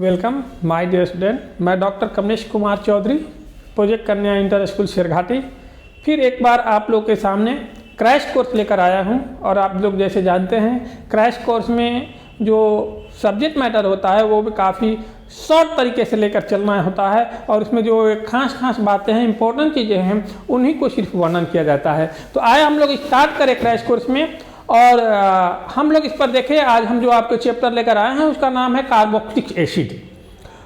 Welcome my dear student. मैं doctor Kamlesh Kumar Chaudhary, project Kanya inter school Sirghati, फिर एक बार आप लोग के सामने क्रैश कोर्स लेकर आया हूं। और आप लोग जैसे जानते हैं क्रैश कोर्स में जो सब्जेक्ट मैटर होता है वो भी काफ़ी शॉर्ट तरीके से लेकर चलना होता है और उसमें जो खास बातें हैं, इंपॉर्टेंट चीज़ें हैं, उन्हीं को सिर्फ वर्णन किया जाता है। तो आए हम लोग स्टार्ट करें क्रैश कोर्स में और हम लोग इस पर देखें। आज हम जो आपके चैप्टर लेकर आए हैं उसका नाम है कार्बोक्सिलिक एसिड।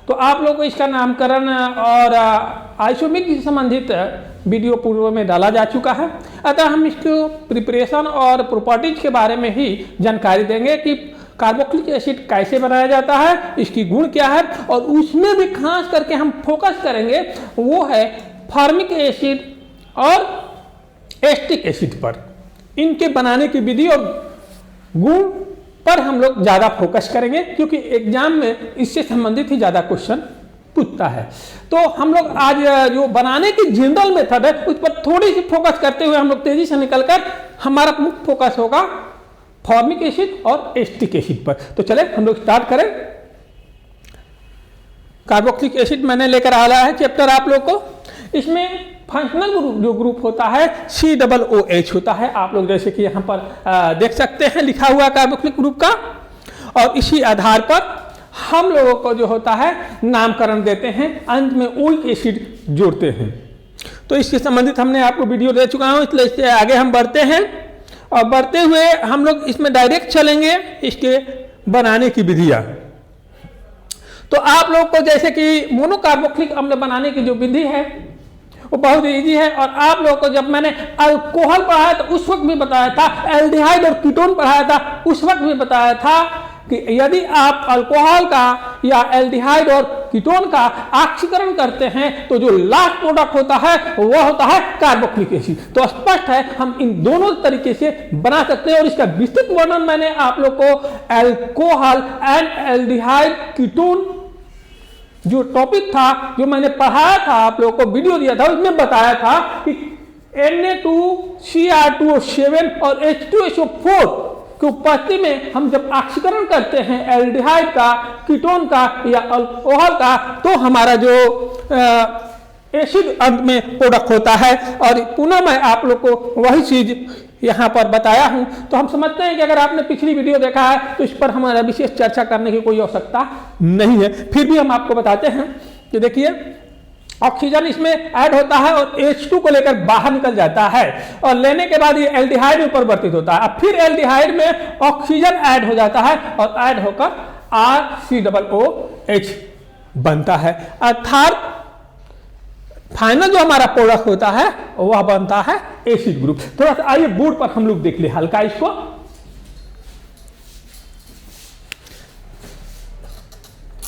तो आप लोग को इसका नामकरण और आइसोमेरिक से संबंधित वीडियो पूर्व में डाला जा चुका है, अतः हम इसको प्रिपरेशन और प्रॉपर्टीज के बारे में ही जानकारी देंगे कि कार्बोक्सिलिक एसिड कैसे बनाया जाता है, इसकी गुण क्या है, और उसमें भी खास करके हम फोकस करेंगे वो है फॉर्मिक एसिड और एस्टिक एसिड पर। इनके बनाने की विधि और गुण पर हम लोग ज़्यादा फोकस करेंगे क्योंकि एग्जाम में इससे संबंधित ही ज़्यादा क्वेश्चन पूछता है। तो हम लोग आज जो बनाने की जनरल मेथड है उस पर थोड़ी सी फोकस करते हुए हम लोग तेजी से निकलकर हमारा मुख्य फोकस होगा फॉर्मिक एसिड और एस्टिक एसिड पर। तो चले हम लोग स्टार्ट करें। कार्बोक्सिलिक एसिड मैंने लेकर आ रहा है चैप्टर आप लोग को। इसमें फंक्शनल ग्रुप जो ग्रुप होता है COOH होता है। आप लोग जैसे कि यहाँ पर देख सकते हैं लिखा हुआ कार्बोक्सिलिक ग्रुप का, और इसी आधार पर हम लोगों को जो होता है नामकरण देते हैं, अंत में ओइक एसिड जोड़ते हैं। तो इससे संबंधित हमने आपको वीडियो दे चुका हूँ, इसलिए इससे आगे हम बढ़ते हैं और बढ़ते हुए हम लोग इसमें डायरेक्ट चलेंगे इसके बनाने की विधियाँ। तो आप लोग को जैसे कि मोनोकार्बोक्सिलिक अम्ल बनाने की जो विधि है वो बहुत इजी है, और आप लोगों को जब मैंने अल्कोहल पढ़ाया तो उस वक्त भी बताया था, एल्डिहाइड और कीटोन पढ़ाया था उस वक्त भी बताया था कि यदि आप अल्कोहल का या एल्डिहाइड और कीटोन का ऑक्सीकरण करते हैं तो जो लास्ट प्रोडक्ट होता है वह होता है कार्बोक्सिलिक एसिड। तो स्पष्ट है हम इन दोनों तरीके से बना सकते हैं, और इसका विस्तृत वर्णन मैंने आप लोग को अल्कोहल एंड एल्डिहाइड कीटोन जो टॉपिक था, जो मैंने पढ़ाया था, आप लोगों को वीडियो दिया था, उसमें बताया था कि Na2Cr2O7 और H2SO4 की उपस्थिति में हम जब ऑक्सीकरण करते हैं एल्डिहाइड का, कीटोन का या अल्कोहल का, तो हमारा जो एसिड अंत में प्रोडक्ट होता है। और पुनः मैं आप लोग को वही चीज यहाँ पर बताया हूँ। तो हम समझते हैं कि अगर आपने पिछली वीडियो देखा है तो इस पर हमारा विशेष चर्चा करने की कोई आवश्यकता नहीं है। फिर भी हम आपको बताते हैं कि देखिए ऑक्सीजन इसमें ऐड होता है और H2 को लेकर बाहर निकल जाता है, और लेने के बाद ये एल्डिहाइड में परिवर्तित होता है। अब फिर एल्डिहाइड में ऑक्सीजन ऐड हो जाता है और ऐड होकर RCOOH बनता है, अर्थात फाइनल जो हमारा प्रोडक्ट होता है वह बनता है एसिड ग्रुप। थोड़ा सा आइए बोर्ड पर हम लोग देख ले हल्का इसको।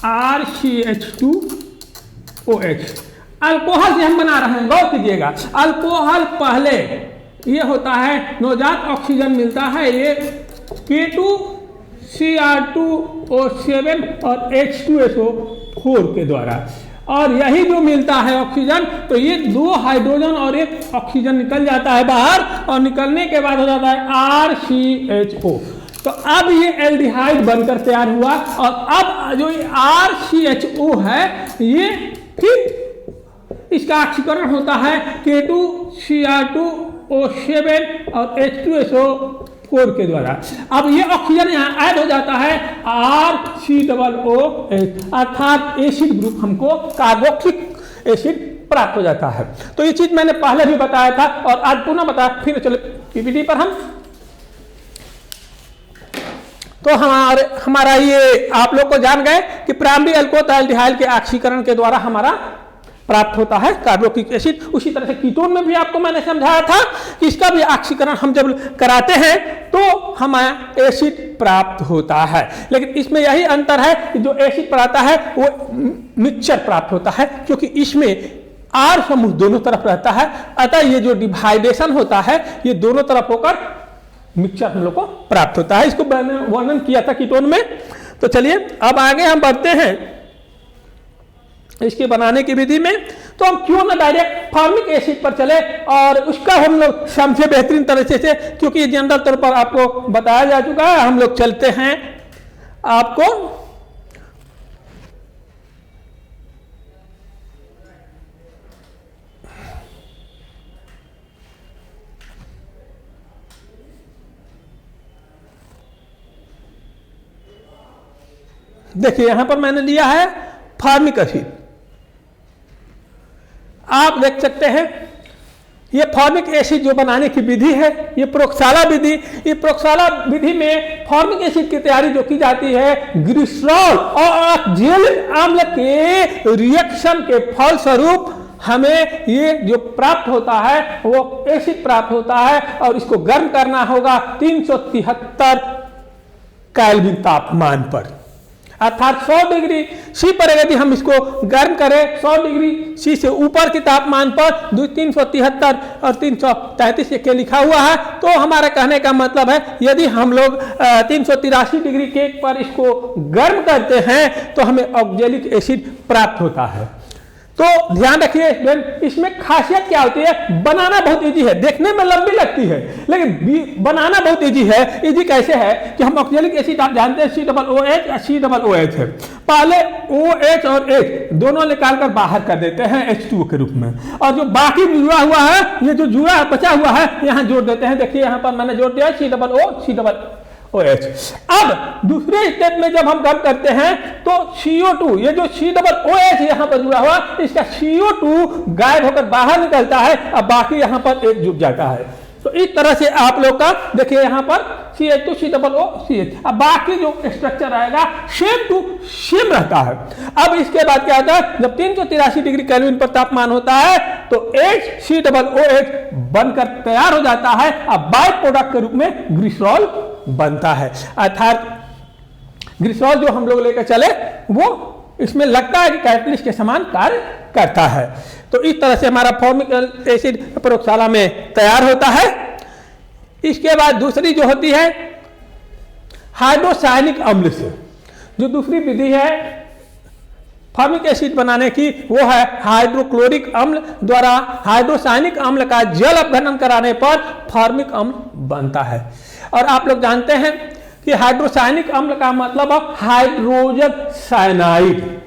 RCH2OH अल्कोहल से हम बना रहे हैं, गौर कीजिएगा। अल्कोहल पहले ये होता है नवजात ऑक्सीजन मिलता है, ये K2Cr2O7 और H2SO4 के द्वारा, और यही जो मिलता है ऑक्सीजन, तो ये दो हाइड्रोजन और एक ऑक्सीजन निकल जाता है बाहर, और निकलने के बाद हो जाता है RCHO। तो अब ये एल्डिहाइड बनकर तैयार हुआ, और अब जो ये RCHO है ये फिर इसका ऑक्सीकरण होता है K2Cr2O7 और H2SO4 के द्वारा। अब ये ऑक्सीजन यहाँ ऐड हो जाता है RCOOH, अर्थात एसिड ग्रुप हमको कार्बोक्सिलिक एसिड प्राप्त हो जाता है। तो ये चीज मैंने पहले भी बताया था और आज पुनः बताया। फिर चलो पीपीटी पर हम, तो हमारा ये आप लोग को जान गए कि प्राइमरी अल्कोहल के ऑक्सीकरण के द्वारा हमारा प्राप्त होता है कार्बोक्सिलिक एसिड। उसी तरह से कीटोन में भी आपको मैंने समझाया था कि इसका भी ऑक्सीकरण हम जब कराते हैं तो हमें एसिड प्राप्त होता है, लेकिन इसमें यही अंतर है कि जो एसिड प्राप्त है वो मिक्सचर प्राप्त होता है, क्योंकि इसमें R समूह दोनों तरफ रहता है, अतः ये जो डिवाइडेशन होता है ये दोनों तरफ होकर मिक्सचर हम लोग को प्राप्त होता है। इसको वर्णन किया था कीटोन में। तो चलिए अब आगे हम बढ़ते हैं इसके बनाने की विधि में। तो हम क्यों ना डायरेक्ट फॉर्मिक एसिड पर चले और उसका हम लोग समझे बेहतरीन तरीके से, क्योंकि ये जनरल तौर पर आपको बताया जा चुका है। हम लोग चलते हैं आपको देखिए यहां पर मैंने लिया है फॉर्मिक एसिड। आप देख सकते हैं ये फॉर्मिक एसिड जो बनाने की विधि है, ये प्रयोगशाला विधि। ये प्रयोगशाला विधि में फॉर्मिक एसिड की तैयारी जो की जाती है ग्लिसरॉल और ऑक्जेलिक अम्ल के रिएक्शन के फलस्वरूप हमें ये जो प्राप्त होता है वो एसिड प्राप्त होता है, और इसको गर्म करना होगा 373 केल्विन तापमान पर, अर्थात 100 डिग्री सी पर यदि हम इसको गर्म करें 100 डिग्री सी से ऊपर के तापमान पर 373 और 333 के लिखा हुआ है, तो हमारा कहने का मतलब है यदि हम लोग 383 डिग्री केक पर इसको गर्म करते हैं तो हमें ऑक्जेलिक एसिड प्राप्त होता है। तो ध्यान रखिए इसमें खासियत क्या होती है, बनाना बहुत इजी है, देखने में लंबी लगती है लेकिन बनाना बहुत इजी है। इजी कैसे है कि हम ऑक्जेलिक एसिड आप जानते हैं COOH या COOH है, पहले OH और H दोनों निकालकर बाहर कर देते हैं H2O के रूप में, और जो बाकी जुड़ा हुआ है, ये जो जुड़ा बचा हुआ है यहाँ जोड़ देते हैं। देखिए यहाँ पर मैंने जोड़ दिया COOH। अब दूसरे स्टेप में जब हम गर्म करते हैं तो CO2, ये जो COOH यहाँ पर जुड़ा हुआ, इसका CO2 गायब होकर बाहर निकलता है, अब बाकी यहाँ पर एक जुट जाता है। तो इस तरह से आप लोग का देखिए यहाँ पर CH2 COOH, अब बाकी जो स्ट्रक्चर आएगा सेम टू सेम रहता है। अब इसके बाद क्या होता है, जब 383 डिग्री केल्विन पर तापमान होता है तो HCOOH बनकर तैयार हो जाता है, अब बाय प्रोडक्ट के रूप में ग्लिसरॉल बनता है। अर्थात ग्लिसरॉल जो हम लोग लेकर चले वो इसमें लगता है कि कैटलिस्ट के समान कार्य करता है। तो इस तरह से हमारा फॉर्मिक एसिड प्रयोगशाला में तैयार होता है। इसके बाद दूसरी जो होती है हाइड्रोसायनिक अम्ल से, जो दूसरी विधि है फॉर्मिक एसिड बनाने की, वो है हाइड्रोक्लोरिक अम्ल द्वारा हाइड्रोसायनिक अम्ल का जल अपघटन कराने पर फॉर्मिक अम्ल बनता है। और आप लोग जानते हैं कि हाइड्रोसायनिक अम्ल का मतलब है हाइड्रोजन साइनाइड।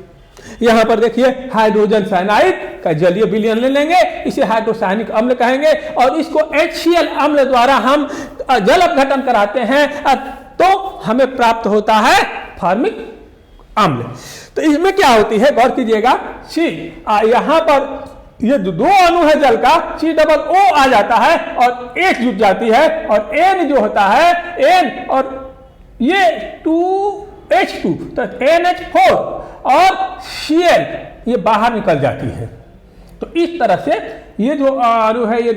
यहां पर देखिए हाइड्रोजन साइनाइड का जलीय विलयन ले लेंगे, इसे हाइड्रोसायनिक अम्ल कहेंगे, और इसको HCl अम्ल द्वारा हम जल अपघटन कराते हैं तो हमें प्राप्त होता है फॉर्मिक अम्ल। तो इसमें क्या होती है, गौर कीजिएगा, यहां पर ये जो दो अणु है जल का COO आ जाता है और H जुट जाती है, और N जो होता है N और ये 2H2 तो NH4 और Cl ये बाहर निकल जाती है। तो इस तरह से ये जो अणु है ये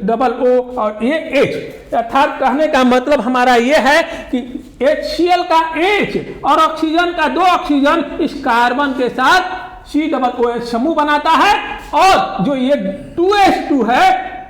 OO और ये H, अर्थात कहने का मतलब हमारा ये है कि HCl का H और ऑक्सीजन का 2 ऑक्सीजन इस कार्बन के साथ COOH समूह बनाता है, और जो ये 2H2 है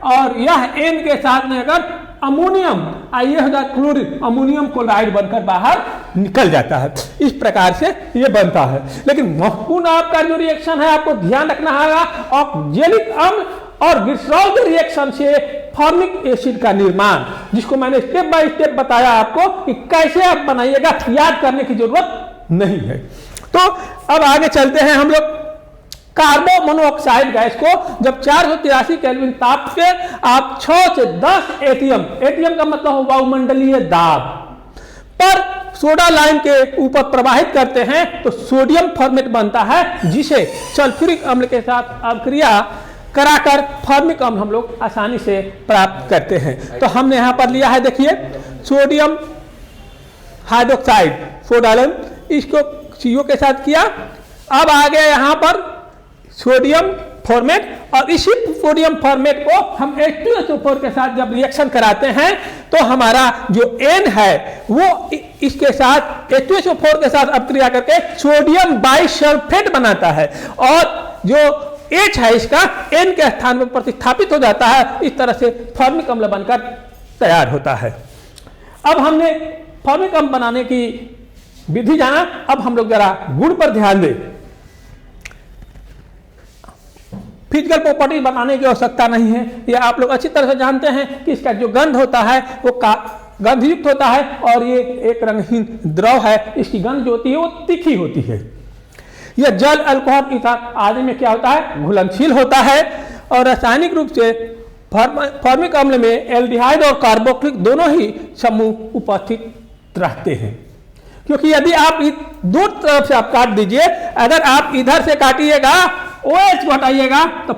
और यह N के साथ में अगर अमोनियम ये हो जाए क्लोरीन, अमोनियम क्लोराइड बनकर बाहर निकल जाता है। इस प्रकार से ये बनता है। लेकिन महत्वपूर्ण आपका जो रिएक्शन है आपको ध्यान रखना होगा, ऑक्जेलिक अम्ल और ग्लिसरॉल के रिएक्शन से फॉर्मिक एसिड का निर्माण, जिसको मैंने स्टेप बाय स्टेप बताया आपको कि कैसे आप बनाइएगा, याद करने की जरूरत नहीं है। तो अब आगे चलते हैं हम लोग। कार्बन मोनोऑक्साइड गैस को जब 483 केल्विन ताप से आप 6 से 10 एटीएम का मतलब वायुमंडलीय दाब पर सोडा लाइम के ऊपर प्रवाहित करते हैं तो सोडियम फॉर्मेट बनता है, जिसे सल्फ्यूरिक अम्ल के साथ अभिक्रिया कराकर फॉर्मिक अम्ल हम लोग आसानी से प्राप्त करते हैं। तो हमने यहां पर लिया है, देखिए सोडियम हाइड्रोक्साइड सोडालन, इसको CO के साथ किया। अब आ गया यहां पर सोडियम फॉर्मेट, और इसी सोडियम फॉर्मेट को हम H2SO4 के साथ जब रिएक्शन कराते हैं तो हमारा जो N है वो इसके साथ H2SO4 के साथ अपक्रिया करके सोडियम बाइसल्फेट बनाता है, और जो H है इसका N के स्थान पर प्रतिस्थापित हो जाता है। इस तरह से फॉर्मिक अम्ल बनकर तैयार होता है। अब हमने फॉर्मिक अम्ल बनाने की विधि जाना, अब हम लोग जरा गुण पर ध्यान दें। फिजिकल प्रॉपर्टी बनाने की आवश्यकता नहीं है, ये आप लोग अच्छी तरह से जानते हैं कि इसका जो गंध होता है वो गंधयुक्त होता है, और ये एक रंगहीन द्रव है, इसकी गंध जो होती है वो तीखी होती है। यह जल, अल्कोहल ईथर आदि में क्या होता है, घुलनशील होता है, और रासायनिक रूप से फॉर्मिक अम्ल में एल्डिहाइड और कार्बोक्सिलिक दोनों ही समूह उपस्थित रहते हैं। क्योंकि यदि आप दो तरफ से आप काट दीजिए, अगर आप इधर से काटिएगा OH को हटाइएगा तो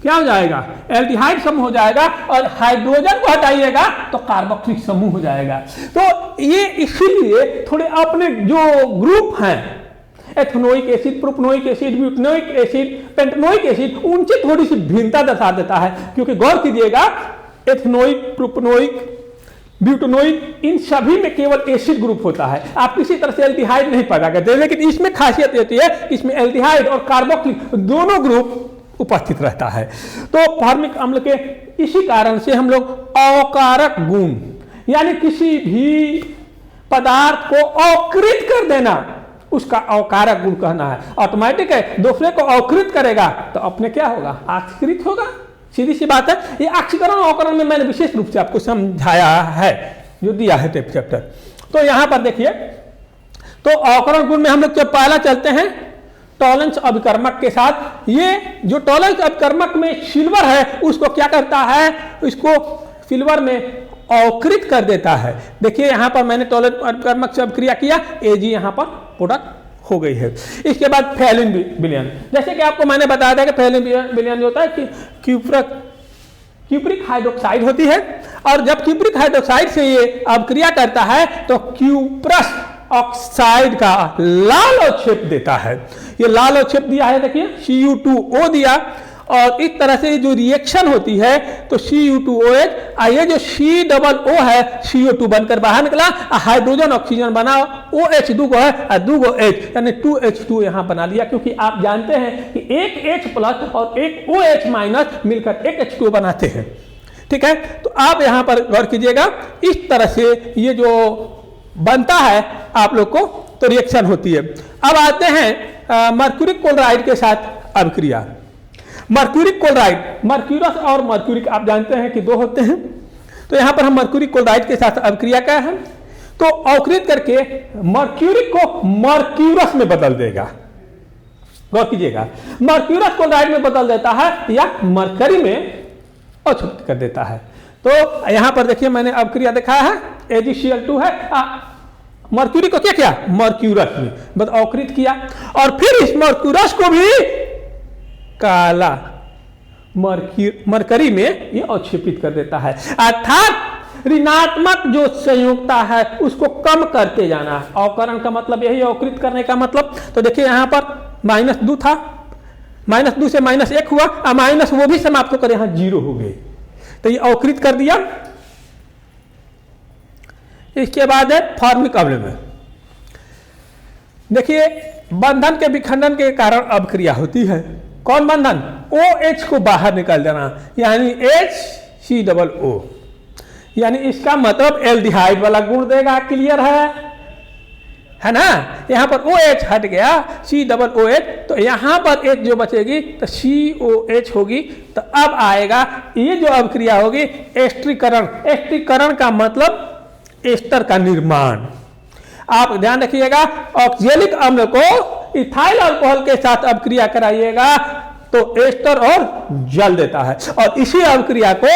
क्या हो जाएगा, एल्डिहाइड समूह हो जाएगा, और हाइड्रोजन को हटाइएगा तो कार्बोक्सिलिक समूह हो जाएगा। तो ये इसीलिए थोड़े अपने जो ग्रुप हैं, ethanoic acid, propanoic acid, butanoic acid, pentanoic acid, उनसे थोड़ी सी भिन्नता दर्शा देता है। क्योंकि गौर कीजिएगा, एथेनोइक, प्रोपनोइक, ब्यूटेनोइक, इन सभी में केवल एसिड ग्रुप होता है, आप किसी तरह से एल्डिहाइड नहीं पैदा करते। लेकिन इसमें खासियत होती है कि इसमें एल्डिहाइड और कार्बोक्सिलिक दोनों ग्रुप उपस्थित रहता है। तो फॉर्मिक अम्ल के इसी कारण से हम लोग अवकारक गुण, यानी किसी भी पदार्थ को अवकृत कर देना, उसका अवकारक गुण कहना है। ऑटोमेटिक है, दूसरे को अवकृत करेगा तो अपने क्या होगा, आक्षरित होगा, सीधी सी बात है। ये आक्षीकरण और अवकरण में मैंने विशेष रूप से आपको समझाया है, जो दिया है चैप्टर। तो यहां पर देखिए, तो अवकरण गुण में हम लोग जब पहला चलते हैं टॉलेंस अभिकर्मक के साथ। ये जो टॉलेंस अभिकर्मक में सिल्वर है, उसको क्या करता है, इसको सिल्वर में अवकृत कर देता है। देखिए यहां पर मैंने टॉलेंस अभिकर्मक से अभिक्रिया किया, Ag यहां पर प्रोडक्ट हो गई है। इसके बाद फैलिन विलयन, जैसे कि आपको मैंने बताया था कि फैलिन विलयन जो होता है कि क्यूप्रिक हाइड्रोक्साइड होती है, और जब क्यूप्रिक हाइड्रोक्साइड से ये अभिक्रिया करता है तो क्यूप्रस ऑक्साइड का लाल अवक्षेप देता है। ये लाल अवक्षेप दिया है, देखिए Cu2O दिया, और इस तरह से जो रिएक्शन होती है तो Cu2OH, ये जो C+O है CO2 बनकर बाहर निकला, हाइड्रोजन ऑक्सीजन बना, OH2 को है और 2 H, यानी 2H2 यहां बना लिया। क्योंकि आप जानते हैं कि एक H+ और एक OH- मिलकर एक H2 बनाते हैं, ठीक है। तो आप यहां पर गौर कीजिएगा, इस तरह से ये जो बनता है आप लोग को, तो रिएक्शन होती है। अब आते हैं मर्क्यूरिक क्लोराइड के साथ अभिक्रिया। मर्क्यूरिक क्लोराइड, मर्क्यूरस और मर्क्यूरिक आप जानते हैं कि दो होते हैं। तो यहां पर हम मर्क्यूरिक क्लोराइड के साथ अभिक्रिया क्या है, तो अवकृत करके मर्क्यूरिक को मर्क्यूरस में बदल देगा। गौर कीजिएगा, मर्क्यूरस क्लोराइड में बदल देता है या मरकरी में अवक्षेपित कर देता है। तो यहां पर देखिए मैंने अभिक्रिया दिखाया है, AgCl2 है, मर्क्यूरी को क्या किया, मर्क्यूरस में बस अवकृत किया, और फिर इस मर्क्यूरस को भी काला मरकरी में ये अवक्षेपित कर देता है। अर्थात ऋणात्मक जो संयोजकता है उसको कम करते जाना है। अवकरण का मतलब यही, अवकृत करने का मतलब। तो देखिए यहां पर -2 था, -2 से -1 हुआ, और माइनस वो भी समाप्त होकर यहां 0 हो गए, तो ये अवकृत कर दिया। इसके बाद है फॉर्मिक अम्ल में, देखिए बंधन के विखंडन के कारण अभिक्रिया होती है। कौन बंधन, OH को बाहर निकाल देना, यानी HCOO, यानी इसका मतलब एल्डिहाइड वाला गुण देगा। क्लियर है ना। यहां पर OH हट गया, COOH, तो यहां पर H जो बचेगी तो COH होगी। तो अब आएगा ये जो अभिक्रिया होगी एस्टरीकरण। एस्टरीकरण का मतलब एस्टर का निर्माण। आप ध्यान रखिएगा, ऑक्जेलिक अम्ल को इथाइल अल्कोहल के साथ अभिक्रिया कराइएगा तो एस्टर और जल देता है, और इसी अभिक्रिया को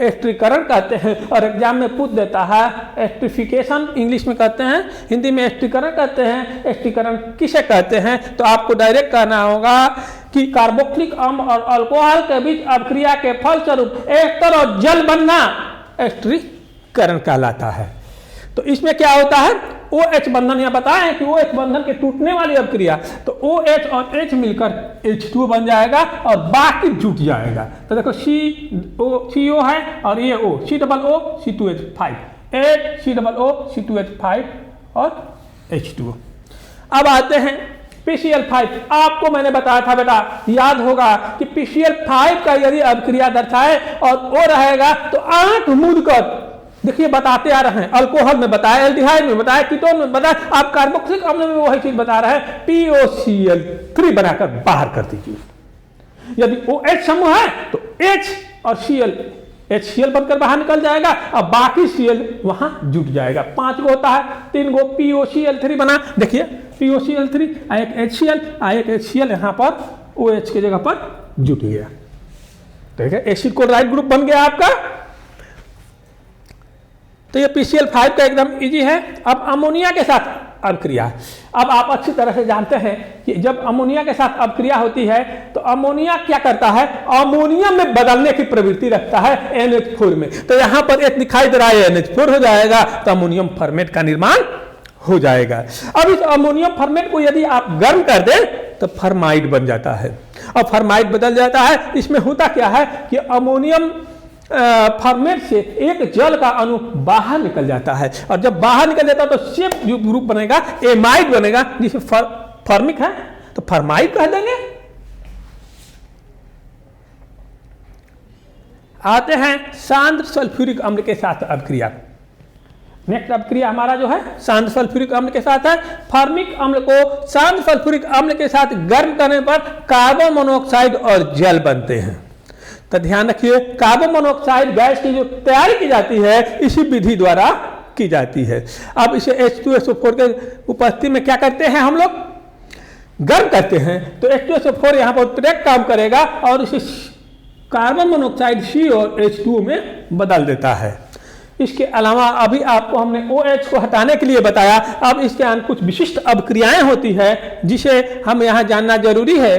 एस्टरीकरण कहते हैं। और एग्जाम में पूछ देता है, एस्टरीफिकेशन इंग्लिश में कहते हैं, हिंदी में एस्टरीकरण कहते हैं। एस्टरीकरण किसे कहते हैं, तो आपको डायरेक्ट कहना होगा कि कार्बोक्सिलिक अम्ल और अल्कोहल के बीच अभिक्रिया के फलस्वरूप एस्टर और जल बनना एस्टरीकरण कहलाता है। तो इसमें क्या होता है, OH बंधन, यहाँ बताया है कि OH बंधन के टूटने वाली अभिक्रिया, तो OH और H मिलकर H2 बन जाएगा और बाकी जुट जाएगा। तो देखो CO है और ये O, COO C2H5, COO C2H5 और H2O। अब आते हैं PCl5। आपको मैंने बताया था बेटा, याद होगा कि PCl5 का यदि अभिक्रिया दर्शाए और O रहेगा तो आंख मूंद कर, देखिए बताते आ रहे हैं, अल्कोहल में बताया, एल्डिहाइड में बताया, कीटोन में बताया, आप कार्बोक्सिलिक अम्ल में वही चीज बता रहे हैं, POCl3 बनाकर बाहर कर दीजिए। यदि OH समूह है तो H और HCl बनकर बाहर निकल जाएगा और बाकी Cl वहां जुट जाएगा। 5 गो होता है, 3 गो POCl3 बना, देखिए POCl3, एक HCl, एक HCl यहां पर OH की जगह पर जुट गया। ठीक है, एसिड क्लोराइड ग्रुप बन गया आपका। तो ये PCl5 का एकदम इजी है। अब अमोनिया के साथ अभिक्रिया। अब आप अच्छी तरह से जानते हैं कि जब अमोनिया के साथ अभिक्रिया होती है तो अमोनिया क्या करता है, अमोनियम में बदलने की प्रवृत्ति रखता है NH4 में। तो यहां पर एक दिखाई दे रहा है NH4 हो जाएगा तो अमोनियम फॉर्मेट का निर्माण हो जाएगा। अब इस अमोनियम फॉर्मेट को यदि आप गर्म कर दें तो फॉर्माइड बन जाता है और फॉर्माइड बदल जाता है। इसमें होता क्या है कि अमोनियम फॉर्मेट से एक जल का अणु बाहर निकल जाता है और जब बाहर निकल जाता है तो सेफ जो ग्रुप बनेगा एमाइड बनेगा, जिसे फॉर्मिक है तो फॉर्माइड कह देंगे। आते हैं सांद्र सल्फ्यूरिक अम्ल के साथ अभिक्रिया। नेक्स्ट अभिक्रिया हमारा जो है सांद्र सल्फ्यूरिक अम्ल के साथ है। फॉर्मिक अम्ल को सांद्र सल्फ्यूरिक अम्ल के साथ गर्म करने पर कार्बन मोनोऑक्साइड और जल बनते हैं। तो ध्यान रखिए, कार्बन मोनोऑक्साइड गैस की जो तैयारी की जाती है इसी विधि द्वारा की जाती है। अब इसे H2SO4 के उपस्थिति में क्या करते हैं, हम लोग गर्म करते हैं तो H2SO4 यहाँ पर उत्प्रेरक काम करेगा और इसे कार्बन मोनोऑक्साइड C और H2O में बदल देता है। इसके अलावा अभी आपको हमने OH को हटाने के लिए बताया। अब इसके अंदर कुछ विशिष्ट अभिक्रियाएं होती है जिसे हम यहाँ जानना जरूरी है,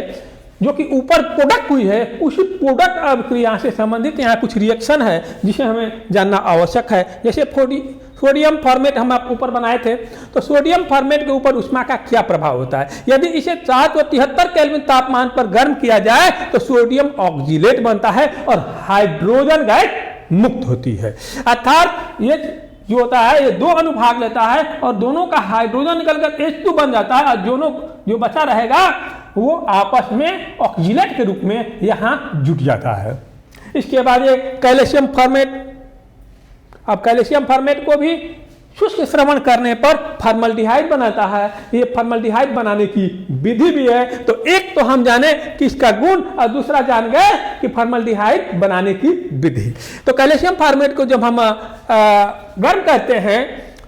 जो कि ऊपर प्रोडक्ट हुई है उसी प्रोडक्ट अभिक्रिया से संबंधित यहाँ कुछ रिएक्शन है जिसे हमें जानना आवश्यक है। जैसे सोडियम फॉर्मेट हम आप ऊपर बनाए थे, तो सोडियम फॉर्मेट के ऊपर ऊष्मा का क्या प्रभाव होता है। यदि इसे 773 केल्विन तापमान पर गर्म किया जाए तो सोडियम ऑक्जिलेट बनता है और हाइड्रोजन गैस मुक्त होती है। अर्थात ये जो होता है ये दो अनुभाग लेता है और दोनों का हाइड्रोजन निकलकर H2 बन जाता है और दोनों जो बचा रहेगा वो आपस में ऑक्जिलेट के रूप में यहाँ जुट जाता है। इसके बाद ये कैल्शियम फॉर्मेट, अब कैल्शियम फॉर्मेट को भी शुष्क श्रवण करने पर फॉर्मल्डिहाइड बनाता है। ये फॉर्मल्डिहाइड बनाने की विधि भी है। तो एक तो हम जाने कि इसका गुण और दूसरा जान गए कि फॉर्मल्डिहाइड बनाने की विधि। तो कैल्शियम फॉर्मेट को जब हम गर्म करते हैं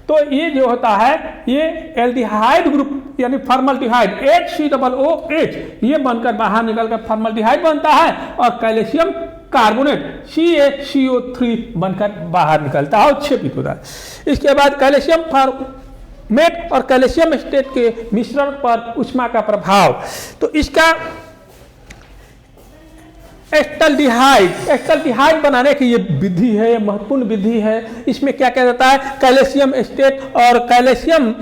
तो ये जो होता है ये एल्डिहाइड ग्रुप यानी फॉर्मल्डिहाइड HCOOH ये बनकर बाहर निकलकर फॉर्मल्डिहाइड बनता है और कैल्शियम कार्बोनेट CaCO3 बनकर बाहर निकलता है और क्षेपित होता है। इसके बाद कैल्शियम फॉर्मेट और कैल्शियम एस्टेट के मिश्रण पर ऊष्मा का प्रभाव, तो इसका एस्टल्डिहाइड बनाने की ये विधि है, ये महत्वपूर्ण विधि है। इसमें क्या किया जाता है, कैल्शियम एस्टेट और कैल्शियम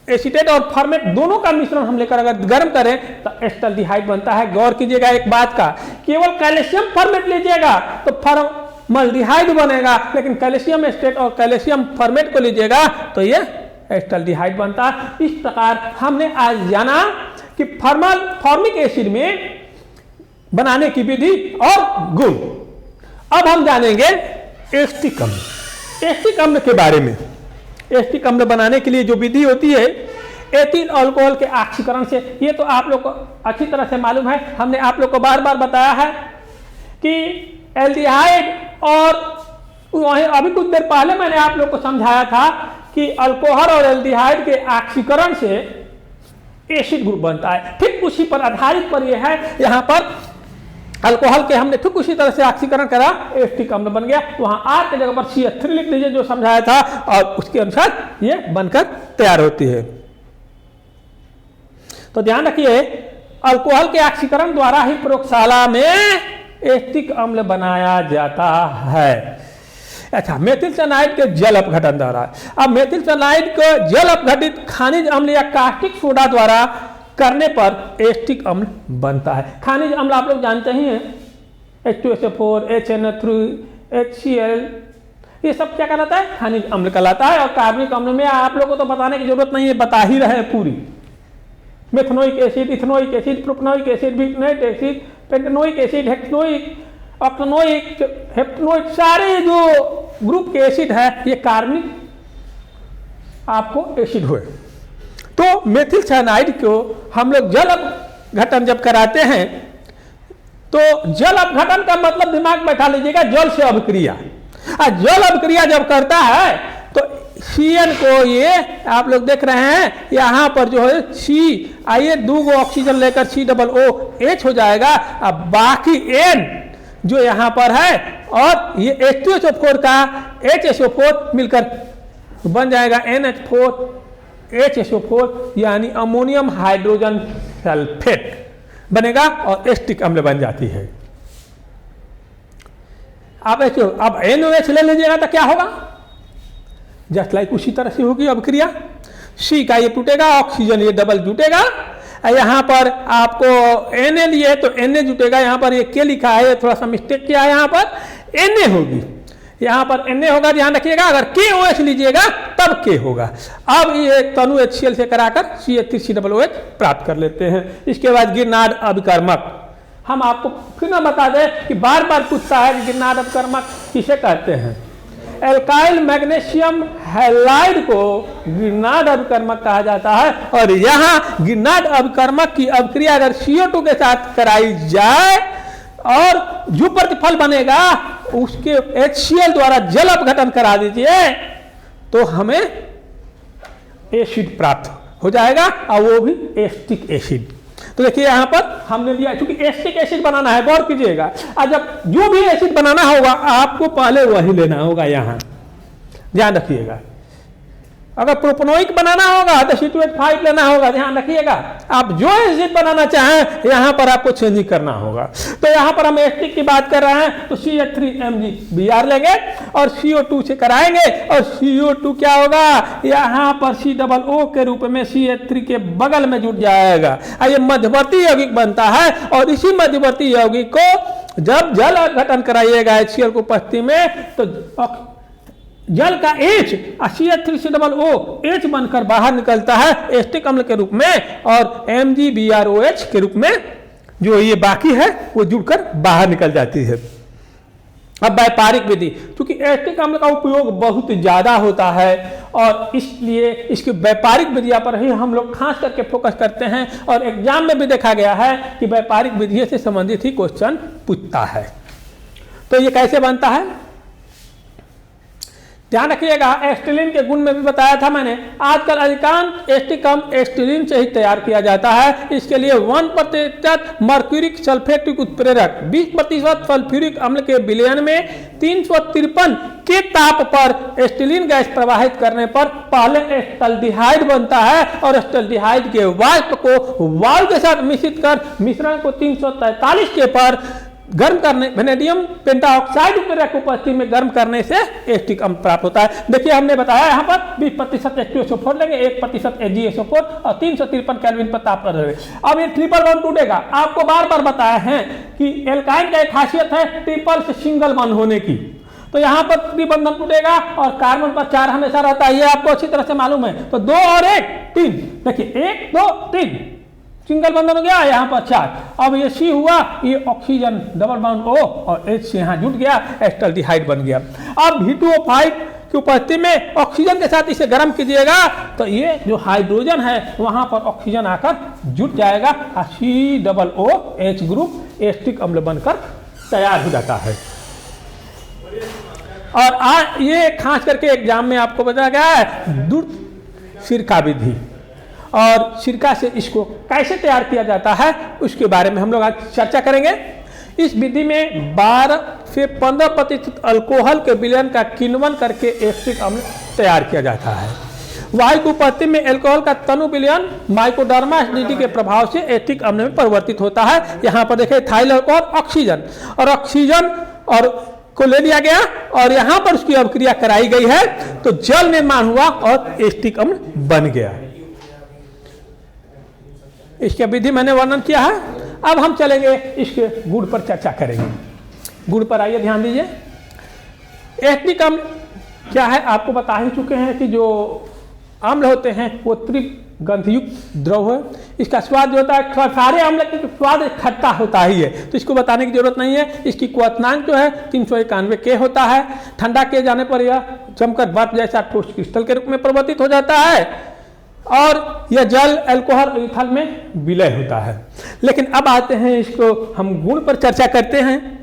एसीटेट और फॉर्मेट दोनों का मिश्रण हम लेकर अगर गर्म करें तो एस्टल्डिहाइड बनता है। गौर कीजिएगा एक बात का, केवल कैल्शियम फॉर्मेट लीजिएगा तो फॉर्मल्डिहाइड बनेगा, लेकिन कैल्शियम एस्टेट और कैल्शियम फॉर्मेट को लीजिएगा तो ये एस्टल्डिहाइड बनता है। इस प्रकार हमने आज जाना कि फॉर्मिक एसिड में बनाने की विधि और गुण। अब हम जानेंगे एस्टिक अम्ल। एस्टिक अम्ल के बारे में, एस्टिक अम्ल बनाने के लिए जो विधि होती है एथिल अल्कोहल के ऑक्सीकरण से, ये तो आप लोग को अच्छी तरह से मालूम है। हमने आप लोग को बार बार बताया है कि एल्डिहाइड और वहीं अभी कुछ देर पहले मैंने आप लोग को समझाया था कि अल्कोहल और एल्डिहाइड के ऑक्सीकरण से एसिड ग्रुप बनता है। ठीक उसी पर आधारित पर यह है, यहाँ पर अल्कोहल के हमने ठीक उसी तरह से ऑक्सीकरण करा, एस्टिक अम्ल बन गया। वहां R के जगह पर CH3 लिख लीजिए जो समझाया था और उसके अनुसार ये बनकर तैयार होती है। तो ध्यान रखिए, अल्कोहल के ऑक्सीकरण द्वारा ही प्रयोगशाला में एस्टिक अम्ल बनाया जाता है। अच्छा, मेथिल साइनाइड के जल अपघटन द्वारा। अब मेथिल साइनाइड को जल अपघटित खनिज अम्ल या कास्टिक सोडा द्वारा करने पर एस्टिक अम्ल बनता है। खनिज अम्ल आप लोग जानते ही हैं, H2SO4, HNO3, HCl, ये सब क्या कहलाता है, खनिज अम्ल कहलाता है। और कार्बनिक अम्ल में आप लोगों को तो बताने की जरूरत नहीं है, बता ही रहे पूरी। Methanoic acid, ethanoic acid, propanoic acid, butanoic acid, pentanoic acid, hexanoic, octanoic, heptanoic, सारे जो ग्रुप के एसिड है ये कार्बनिक आपको एसिड हुए। तो मेथिल साइनाइड को हम लोग जल अपघटन जब कराते हैं तो जल अपघटन का मतलब दिमाग बैठा लीजिएगा, जल से अभिक्रिया। जल अभिक्रिया जब करता है तो Cn को, ये आप लोग देख रहे हैं यहाँ पर जो है C आइए 2 ऑक्सीजन लेकर COOH हो जाएगा। अब बाकी N जो यहाँ पर है और ये H2SO4 का HSO4 मिलकर बन जाएगा NH4HSO4 यानी अमोनियम हाइड्रोजन सल्फेट बनेगा और एस्टिक अम्ल बन जाती है। अब NOH ले लीजिएगा तो क्या होगा, जस्ट लाइक उसी तरह से होगी अभिक्रिया। C का ये टूटेगा, ऑक्सीजन ये डबल जुटेगा, यहाँ पर आपको Na लिए तो Na जुटेगा, यहाँ पर ये K लिखा है, थोड़ा सा मिस्टेक किया है, यहाँ पर Na होगी, यहाँ पर Na होगा, ध्यान रखिएगा। अगर KOH लीजिएगा तब K होगा। अब ये तनु HCl से कराकर CH3COOH प्राप्त कर लेते हैं। इसके बाद गिरनार्ड अभिकर्मक, हम आपको फिर ना बता दें कि बार बार पूछता है कि गिरनार्ड अभिकर्मक किसे कहते हैं। एल्काइल मैग्नीशियम हैलाइड को गिरनार्ड अभिकर्मक कहा जाता है। और यहाँ गिरनार्ड अभिकर्मक की अभिक्रिया अगर CO2 के साथ कराई जाए और जो प्रतिफल बनेगा उसके HCl द्वारा जल अपघटन करा दीजिए तो हमें एसिड प्राप्त हो जाएगा, और वो भी एस्टिक एसिड। तो देखिए यहाँ पर हमने लिया, क्योंकि एस्टिक एसिड बनाना है, गौर कीजिएगा। और जब जो भी एसिड बनाना होगा आपको पहले वही लेना होगा, यहाँ ध्यान रखिएगा। अगर प्रोपनोइक बनाना होगा तो C2H5 लेना होगा, ध्यान रखिएगा। आप जो एसिड बनाना चाहें यहाँ पर आपको चेंजिंग करना होगा। तो यहाँ पर हम एस्टिक की बात कर रहे हैं तो CH3MgBr लेंगे और CO2 से कराएंगे, और CO2 क्या होगा, यहाँ पर COO के रूप में CH3 के बगल में जुट जाएगा। ये मध्यवर्ती यौगिक बनता है, और इसी मध्यवर्ती यौगिक को जब जल अपघटन कराइएगा HCl को उपस्थिति में तो जल का H CH3COOH बनकर बाहर निकलता है एस्टिक अम्ल के रूप में, और MgBrOH के रूप में जो ये बाकी है वो जुड़कर बाहर निकल जाती है। अब व्यापारिक विधि, क्योंकि एस्टिक अम्ल का उपयोग बहुत ज़्यादा होता है और इसलिए इसकी व्यापारिक विधियां पर ही हम लोग खास करके फोकस करते हैं, और एग्जाम में भी देखा गया है कि व्यापारिक विधि से संबंधित ही क्वेश्चन पूछता है। तो ये कैसे बनता है, ध्यान रखिएगा। एस्टिलीन के गुण में भी बताया था मैंने, आजकल अधिकांश एस्टिक अम्ल एस्टिलीन से ही तैयार किया जाता है। इसके लिए 1% मर्क्यूरिक सल्फेटिक उत्प्रेरक, 20% सल्फ्यूरिक अम्ल के विलयन में 353 के ताप पर एस्टिलीन गैस प्रवाहित करने पर पहले एस्टल्डिहाइड बनता है, और एस्टल्डिहाइड के वाष्प को वायु के साथ मिश्रित कर मिश्रण को 343 के पर गर्म करने, वेनेडियम पेंटाऑक्साइड की उपस्थिति में गर्म करने से एस्टिक अम्ल प्राप्त होता है। देखिए हमने बताया यहाँ पर 20% H2SO4 लेंगे, 1% AgSO4 और 353 केल्विन पर ताप कर रहे। अब ये ट्रिपल बॉन्ड टूटेगा। आपको बार बार बताया है कि एल्काइन का एक खासियत है ट्रिपल से सिंगल बॉन्ड होने की। तो यहाँ पर ट्रिपल बॉन्ड टूटेगा और कार्बन पर 4 हमेशा रहता है, ये आपको अच्छी तरह से मालूम है। तो 2 और 1 3, देखिए 1 2 3 सिंगल बंधन हो गया, यहाँ पर 4। अब ये C हुआ, ये ऑक्सीजन डबल बॉन्ड O और H से यहाँ जुट गया, एस्टल्डिहाइड बन गया। अब V2O5 की उपस्थिति में ऑक्सीजन के साथ इसे गर्म कीजिएगा तो ये जो हाइड्रोजन है वहाँ पर ऑक्सीजन आकर जुट जाएगा, COOH ग्रुप एस्टिक अम्ल बनकर तैयार हो जाता है। और ये खास करके एग्जाम में आपको बताया गया है द्रुत सिरका विधि, और सिरका से इसको कैसे तैयार किया जाता है उसके बारे में हम लोग आज चर्चा करेंगे। इस विधि में 12 से 15% अल्कोहल के विलयन का किण्वन करके एस्टिक अम्ल तैयार किया जाता है। वायु की उपस्थिति में अल्कोहल का तनु विलयन माइकोडर्मा एसिडिटी के प्रभाव से एस्टिक अम्ल में परिवर्तित होता है। यहाँ पर देखिए इथाइल अल्कोहल ऑक्सीजन और को ले लिया गया और यहाँ पर उसकी अभिक्रिया कराई गई है तो जल निर्माण हुआ और एस्टिक अम्ल बन गया। इसके विधि मैंने वर्णन किया है। अब हम चलेंगे इसके गुण पर चर्चा करेंगे। गुण पर आइए ध्यान दीजिए। एस्टिक अम्ल क्या है आपको बता ही चुके हैं कि जो अम्ल होते हैं वो त्रिगंधयुक्त द्रव है। इसका स्वाद जो होता है, सारे अम्ल का स्वाद खट्टा होता ही है तो इसको बताने की जरूरत नहीं है। इसकी क्वथनांक जो है 391 K होता है। ठंडा किए जाने पर यह जमकर बर्फ जैसा ठोस क्रिस्टल के रूप में परिवर्तित हो जाता है और यह जल अल्कोहल ईथल में विलय होता है। लेकिन अब आते हैं इसको हम गुण पर चर्चा करते हैं।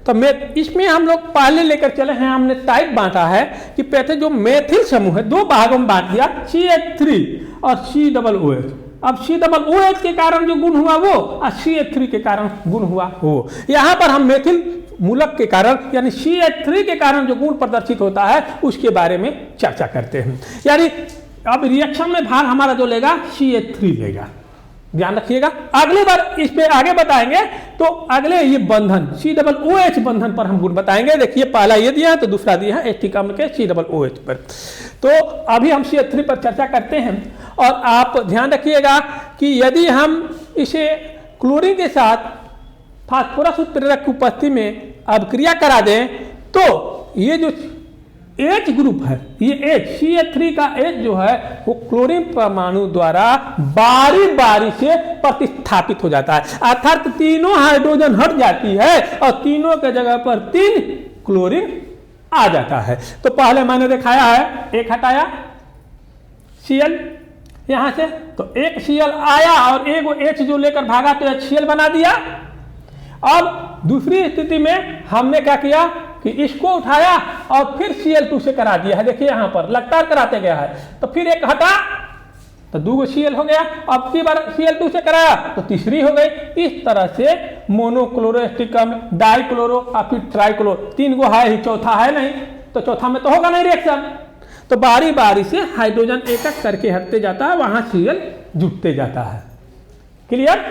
तो इसमें हम लोग पहले लेकर चले हैं, हमने टाइप बांटा है कि पहले जो मेथिल समूह है 2 भागों में बांट दिया, CH3 और COOH। अब COOH के कारण जो गुण हुआ वो और CH3 के कारण गुण हुआ वो। यहाँ पर हम मेथिल मूलक के कारण यानी CH3 के कारण जो गुण प्रदर्शित होता है उसके बारे में चर्चा करते हैं। यानी अब रिएक्शन में भाग हमारा जो लेगा CH3 लेगा, ध्यान रखिएगा। अगली बार इस पे आगे बताएंगे तो अगले ये बंधन COOH बंधन पर हम गुण बताएंगे। देखिए पहला ये दिया है तो दूसरा दिया है एस्टिक अम्ल के COOH पर। तो अभी हम CH3 पर चर्चा करते हैं और आप ध्यान रखिएगा कि यदि हम इसे क्लोरीन के साथ फास्फोरस उत्प्रेरक की उपस्थिति में अभिक्रिया करा दें तो ये जो H ग्रुप है, ये H CH3 का H जो है वो क्लोरीन परमाणु द्वारा बारी बारी से प्रतिस्थापित हो जाता है, अर्थात तीनों हाइड्रोजन हट जाती है और तीनों के जगह पर 3 क्लोरीन आ जाता है। तो पहले मैंने दिखाया है, एक हटाया Cl यहां से, तो एक Cl आया और एक H जो लेकर भागा तो HCl बना दिया। अब दूसरी स्थिति में हमने क्या किया कि इसको उठाया और फिर Cl2 से करा दिया है। देखिए यहाँ पर लगातार कराते गया है, तो फिर एक हटा तो 2 Cl हो गया, अब की बार Cl2 से कराया तो तीसरी हो गई। इस तरह से मोनोक्लोरो एस्टिक अम्ल, डाइक्लोरो और फिर ट्राइक्लोरो, 3 गो है ही, चौथा है नहीं, तो चौथा में तो होगा नहीं रिएक्शन। तो बारी बारी से हाइड्रोजन एक एक करके हटते जाता है, वहां Cl जुटते जाता है। क्लियर?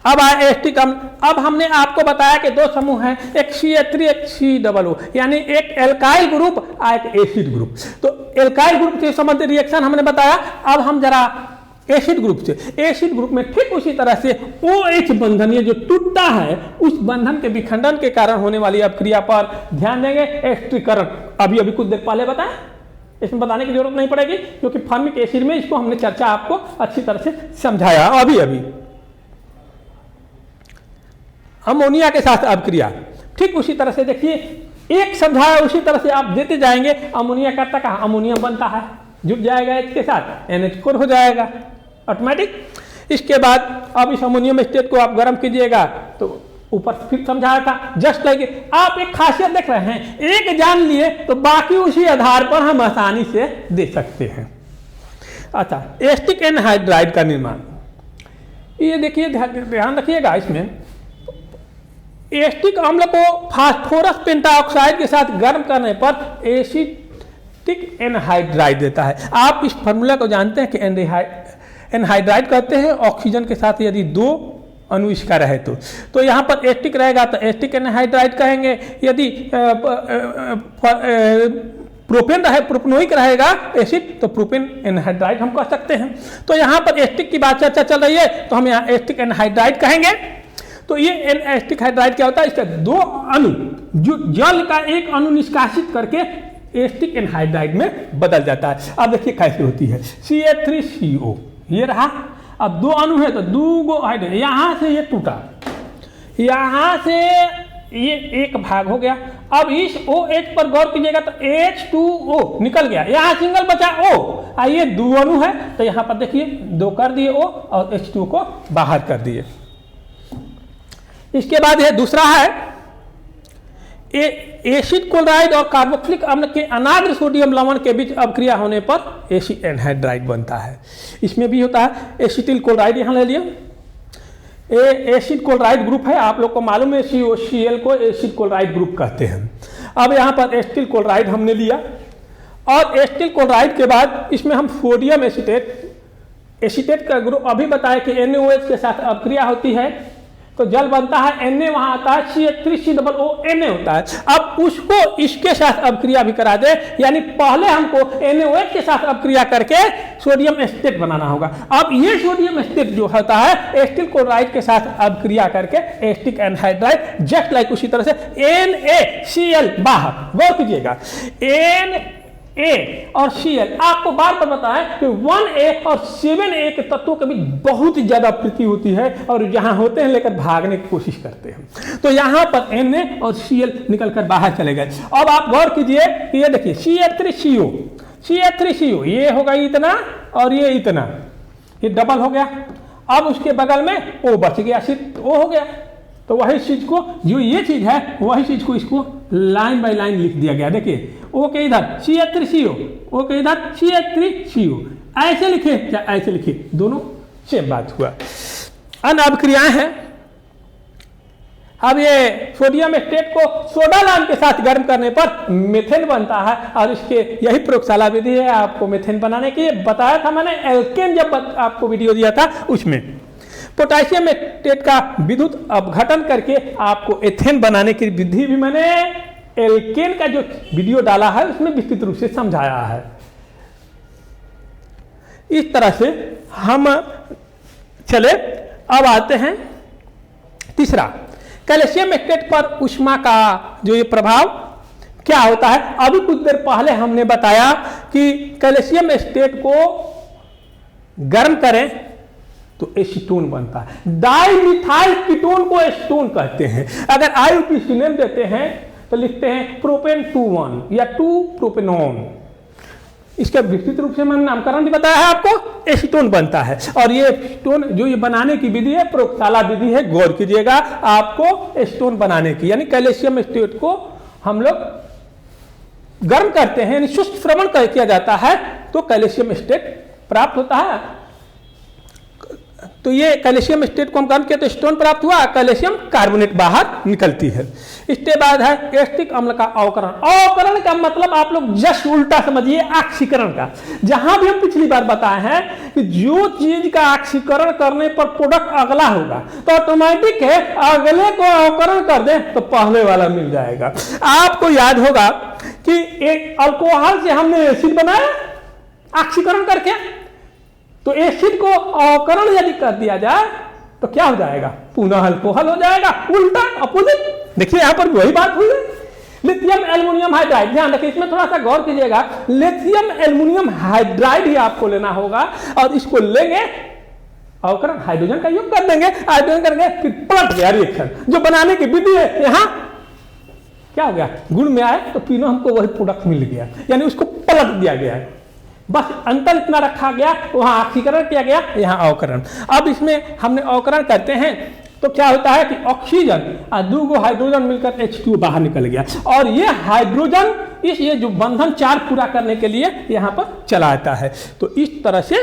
अब आए एस्टिक अम्ल। अब हमने आपको बताया कि 2 समूह हैं, एक CH3 एक COO, यानी एक एल्काइल ग्रुप और एक एसिड ग्रुप। तो एल्काइल ग्रुप से संबंधित रिएक्शन हमने बताया। अब हम जरा एसिड ग्रुप से, एसिड ग्रुप में ठीक उसी तरह से OH बंधन ये जो टूटता है उस बंधन के विखंडन के कारण होने वाली अभिक्रिया पर ध्यान देंगे। एस्ट्रीकरण अभी अभी कुछ देर पहले बताया, इसमें बताने की जरूरत नहीं पड़ेगी क्योंकि फॉर्मिक एसिड में इसको हमने चर्चा आपको अच्छी तरह से समझाया। अभी अभी अमोनिया के साथ अभिक्रिया ठीक उसी तरह से देखिए, एक समझाया उसी तरह से आप देते जाएंगे। अमोनिया करता कहा, अमोनियम बनता है, जुट जाएगा H के साथ, NH4 हो जाएगा ऑटोमेटिक। इसके बाद अब इस अमोनियम स्टेट को आप गर्म कीजिएगा तो ऊपर फिर समझाया था जस्ट लाइक। आप एक खासियत देख रहे हैं, एक जान लिए तो बाकी उसी आधार पर हम आसानी से दे सकते हैं। अच्छा, एस्टिक एनहाइड्राइड का निर्माण, ये देखिए ध्यान रखिएगा, इसमें एस्टिक अम्ल को फास्फोरस पेंटाऑक्साइड के साथ गर्म करने पर एसिटिक एनहाइड्राइड देता है। आप इस फार्मूला को जानते हैं कि एनहाइड्राइड कहते हैं ऑक्सीजन के साथ यदि 2 अणु इसका रहे तो यहाँ पर एस्टिक रहेगा तो एस्टिक एनहाइड्राइड कहेंगे। यदि प्रोपेन रहे, प्रोपनोइक रहेगा एसिड तो प्रोपेन एनहाइड्राइड हम कह सकते हैं। तो यहाँ पर एस्टिक की बात चर्चा चल रही है तो हम यहाँ एस्टिक एनहाइड्राइड कहेंगे। तो ये एस्टिक हाइड्राइड क्या होता है, इसका 2 अणु जो जल का एक अणु निष्कासित करके एस्टिक एनहाइड्राइड में बदल जाता है। अब देखिए कैसे होती है, CH3CO ये रहा, अब 2 अणु है तो 2 गो हाइड्रोजन, यहाँ से ये टूटा, यहाँ से ये एक भाग हो गया। अब इस OH पर गौर कीजिएगा तो H2O निकल गया, यहाँ सिंगल बचा O, ये 2 अणु है तो यहाँ पर देखिए 2 कर दिए O और H2O को बाहर कर दिए। इसके बाद यह दूसरा है एसिड क्लोराइड और कार्बोक्सिलिक अम्ल के अनाद्र सोडियम लवण के बीच अभिक्रिया होने पर एसिड एनहाइड्राइड बनता है। इसमें भी होता है एसिटिल क्लोराइड, यहाँ ले लिया, एसिड क्लोराइड ग्रुप है, आप लोग को मालूम है COCl को एसिड क्लोराइड ग्रुप कहते हैं। अब यहाँ पर एसिटिल क्लोराइड हमने लिया और एसिटिल क्लोराइड के बाद इसमें हम सोडियम एसीटेट का ग्रुप अभी बताया कि NaOH के साथ अभिक्रिया होती है तो जल बनता है, Na वहां आता है, CH3COO Na होता है। अब उसको इसके साथ अभिक्रिया भी करा दे, यानी पहले हमको NaOH के साथ अभिक्रिया करके सोडियम एस्टेट बनाना होगा। अब ये सोडियम एस्टेट जो होता है एस्टिल क्लोराइड के साथ अभिक्रिया करके एस्टिक एनहाइड्राइड जस्ट लाइक उसी तरह से NaCl बाहर, गौर कीजिएगा Na और Cl आपको बार बार बताया कि 1A और 7A के तत्वों के बीच बहुत ज्यादा प्रीति होती है और जहां होते हैं लेकर भागने की कोशिश करते हैं। तो यहां पर Na और Cl निकलकर बाहर चले गए। अब आप गौर कीजिए कि ये देखिए CH3CO ये होगा इतना और ये इतना, ये डबल हो गया। अब उसके बगल में O बच गया, सिर्फ O हो गया। तो वही चीज को, जो ये चीज है वही चीज को इसको लाइन बाय लाइन लिख दिया गया। देखिए O के इधर CH3CO, O के इधर CH3CO, ऐसे लिखे या ऐसे लिखे, दोनों सेम बात हुआ। अन्य अभिक्रियाएं हैं। अब ये सोडियम एस्टेट को सोडा लाइम के साथ गर्म करने पर मेथेन बनता है और इसके यही प्रयोगशाला विधि है आपको मेथेन बनाने की। बताया था मैंने एल्केन जब आपको वीडियो दिया था उसमें। पोटेशियम एस्टेट का विद्युत अपघटन करके आपको एथेन बनाने की विधि भी मैंने एल्केन का जो वीडियो डाला है उसमें विस्तृत रूप से समझाया है। इस तरह से हम चले, अब आते हैं तीसरा, कैल्शियम एस्टेट पर ऊष्मा का जो ये प्रभाव क्या होता है। अभी कुछ देर पहले हमने बताया कि कैल्शियम एस्टेट को गर्म करें तो एसीटोन बनता है। डाइमिथाइल कीटोन को एसीटोन कहते हैं। अगर आईयूपीएसी नेम देते हैं तो लिखते हैं प्रोपेन 2,1 या 2-प्रोपेनॉन। इसका विस्तृत रूप से मैंने नामकरण भी बताया है आपको, एसीटोन बनता है। और ये एसीटोन जो ये बनाने की विधि है प्रयोगशाला विधि है, गौर कीजिएगा आपको एसीटोन बनाने की, यानी कैल्शियम एस्टेट को हम लोग गर्म करते हैं, यानी शुष्क श्रवण किया जाता है तो कैल्शियम एस्टेट प्राप्त होता है। तो ये कैल्शियम एस्टेट को हम गर्म किया तो एसीटोन प्राप्त हुआ, कैल्शियम कार्बोनेट बाहर निकलती है। इसके बाद है एसिटिक अम्ल का अवकरण। अवकरण का मतलब आप लोग जस्ट उल्टा समझिए, ऑक्सीकरण का। जहां भी हम पिछली बार बताए हैं कि जो चीज का ऑक्सीकरण करने पर प्रोडक्ट अगला होगा तो ऑटोमेटिक है अगले को अवकरण कर दे तो पहले वाला मिल जाएगा। आपको याद होगा कि एक अल्कोहल से हमने एसिड बनाया ऑक्सीकरण करके, तो एसिड को अवकरण यदि कर दिया जाए तो क्या हो जाएगा, पुनः अल्कोहल हो जाएगा, उल्टा अपोजिट। देखिए यहां पर वही बात हुई है। लिथियम एल्युमिनियम हाइड्राइड, ध्यान रखिए इसमें थोड़ा सा गौर कीजिएगा। लिथियम एल्युमिनियम हाइड्राइड ही आपको लेना होगा और इसको लेंगे अवकरण, हाइड्रोजन का योग कर देंगे, हाइड्रोजन करके फिर पलट गया रिएक्शन। जो बनाने की विधि है यहां क्या हो गया, गुण में आए तो तीनों हमको वही प्रोडक्ट मिल गया, यानी उसको पलट दिया गया है। बस अंतर इतना रखा गया, वहां ऑक्सीकरण किया गया, यहां अवकरण। अब इसमें हमने अवकरण करते हैं तो क्या होता है कि ऑक्सीजन और 2 हाइड्रोजन मिलकर H2 बाहर निकल गया और ये हाइड्रोजन ये जो बंधन 4 पूरा करने के लिए यहां पर चला आता है। तो इस तरह से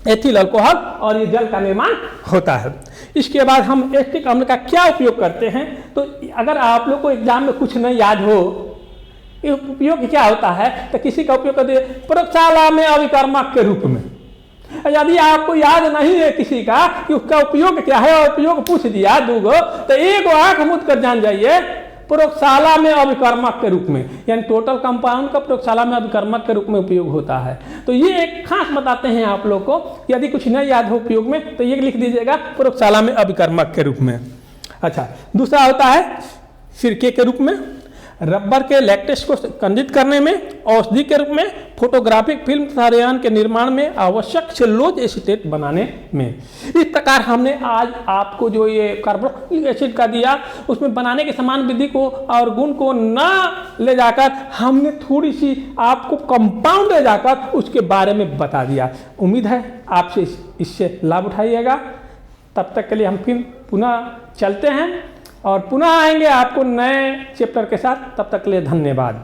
एथिल अल्कोहल और ये जल का निर्माण होता है। इसके बाद हम एसिटिक अम्ल का क्या उपयोग करते हैं, तो अगर आप लोग को एग्जाम में कुछ नहीं याद हो उपयोग क्या होता है तो किसी का उपयोग करते प्रयोगशाला में अभिकर्मक के रूप में। यदि आपको याद नहीं है किसी का कि उसका उपयोग क्या है और उपयोग पूछ दिया 2 तो एक आंख मूंद कर जान जाइए प्रयोगशाला में अभिकर्मक के रूप में, यानी टोटल कंपाउंड का प्रयोगशाला में अभिकर्मक के रूप में उपयोग होता है। तो ये एक खास बताते हैं आप लोग को, यदि कुछ नहीं याद हो उपयोग में तो ये लिख दीजिएगा प्रयोगशाला में अभिकर्मक के रूप में। अच्छा, दूसरा होता है सिरके के रूप में, रबर के लैक्टेस को कंदित करने में, औषधि के रूप में, फोटोग्राफिक फिल्म तथा रेयन के निर्माण में, आवश्यक सेलुलोज एसीटेट बनाने में। इस प्रकार हमने आज आपको जो ये कार्बोक्सिलिक एसिड का दिया उसमें बनाने के समान विधि को और गुण को ना ले जाकर हमने थोड़ी सी आपको कंपाउंड ले जाकर उसके बारे में बता दिया। उम्मीद है आपसे इससे लाभ उठाइएगा। तब तक के लिए हम फिर पुनः चलते हैं और पुनः आएंगे आपको नए चैप्टर के साथ। तब तक के लिए धन्यवाद।